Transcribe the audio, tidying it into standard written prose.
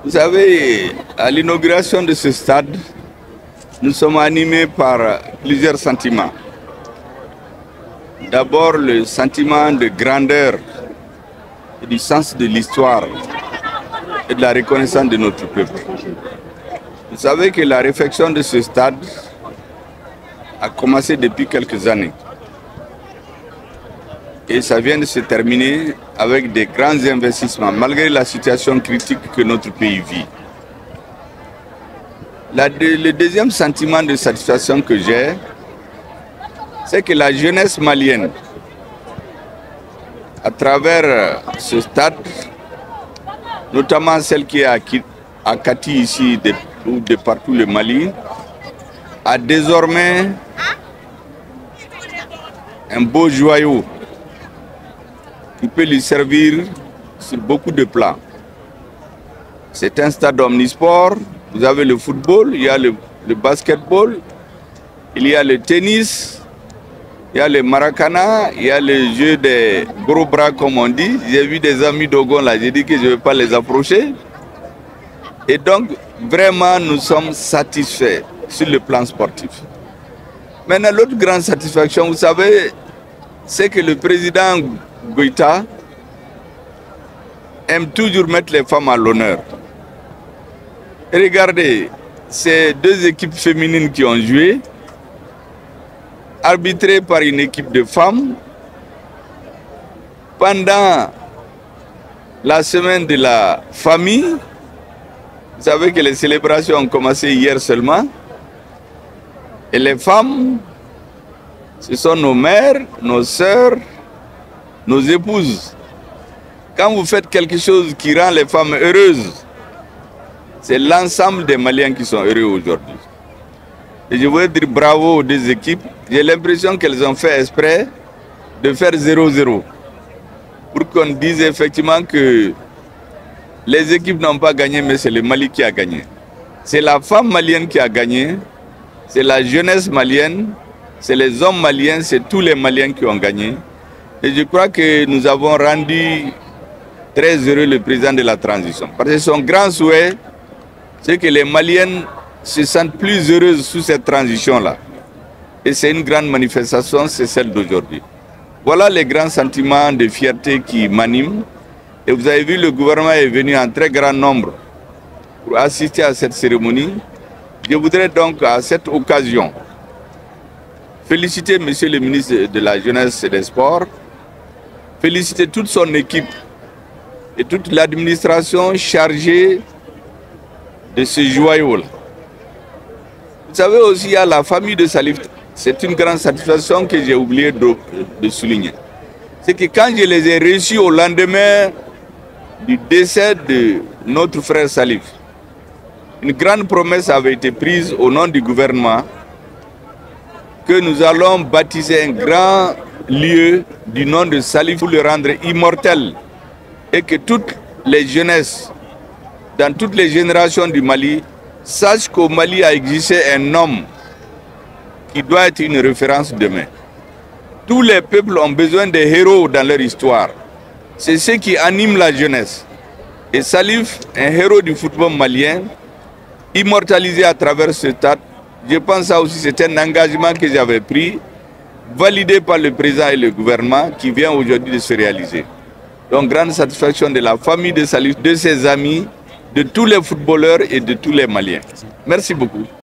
Vous savez, à l'inauguration de ce stade, nous sommes animés par plusieurs sentiments. D'abord, le sentiment de grandeur et du sens de l'histoire et de la reconnaissance de notre peuple. Vous savez que la réflexion de ce stade a commencé depuis quelques années. Et ça vient de se terminer avec des grands investissements, malgré la situation critique que notre pays vit. Le deuxième sentiment de satisfaction que j'ai, c'est que la jeunesse malienne, à travers ce stade, notamment celle qui est à Kati ici, de partout le Mali, a désormais un beau joyau qui peut lui servir sur beaucoup de plans. C'est un stade omnisport. Vous avez le football, il y a le basketball, il y a le tennis, il y a le maracana, il y a le jeu des gros bras comme on dit. J'ai vu des amis d'Ogon là, j'ai dit que je ne vais pas les approcher. Et donc, vraiment, nous sommes satisfaits sur le plan sportif. Maintenant, l'autre grande satisfaction, vous savez, c'est que le président Goïta aime toujours mettre les femmes à l'honneur. Regardez, ces deux équipes féminines qui ont joué, arbitrées par une équipe de femmes, pendant la semaine de la famille. Vous savez que les célébrations ont commencé hier seulement. Et les femmes, ce sont nos mères, nos sœurs, nos épouses. Quand vous faites quelque chose qui rend les femmes heureuses, c'est l'ensemble des Maliens qui sont heureux aujourd'hui. Et je voudrais dire bravo aux deux équipes. J'ai l'impression qu'elles ont fait exprès de faire 0-0. Pour qu'on dise effectivement que les équipes n'ont pas gagné, mais c'est le Mali qui a gagné. C'est la femme malienne qui a gagné, c'est la jeunesse malienne, c'est les hommes maliens, c'est tous les Maliens qui ont gagné. Et je crois que nous avons rendu très heureux le président de la transition. Parce que son grand souhait, c'est que les Maliennes se sentent plus heureuses sous cette transition-là. Et c'est une grande manifestation, c'est celle d'aujourd'hui. Voilà les grands sentiments de fierté qui m'animent. Et vous avez vu, le gouvernement est venu en très grand nombre pour assister à cette cérémonie. Je voudrais donc à cette occasion féliciter Monsieur le ministre de la Jeunesse et des Sports, féliciter toute son équipe et toute l'administration chargée de ce joyau-là. Vous savez aussi, il y a la famille de Salif. C'est une grande satisfaction que j'ai oublié de souligner. C'est que quand je les ai reçus au lendemain du décès de notre frère Salif, une grande promesse avait été prise au nom du gouvernement que nous allons baptiser un grand lieu du nom de Salif pour le rendre immortel et que toutes les jeunesses, dans toutes les générations du Mali, sachent qu'au Mali a existé un homme qui doit être une référence demain. Tous les peuples ont besoin de héros dans leur histoire. C'est ce qui anime la jeunesse. Et Salif, un héros du football malien, immortalisé à travers ce stade, je pense que ça aussi c'est un engagement que j'avais pris, validé par le président et le gouvernement, qui vient aujourd'hui de se réaliser. Donc grande satisfaction de la famille de Salif, de ses amis, de tous les footballeurs et de tous les Maliens. Merci beaucoup.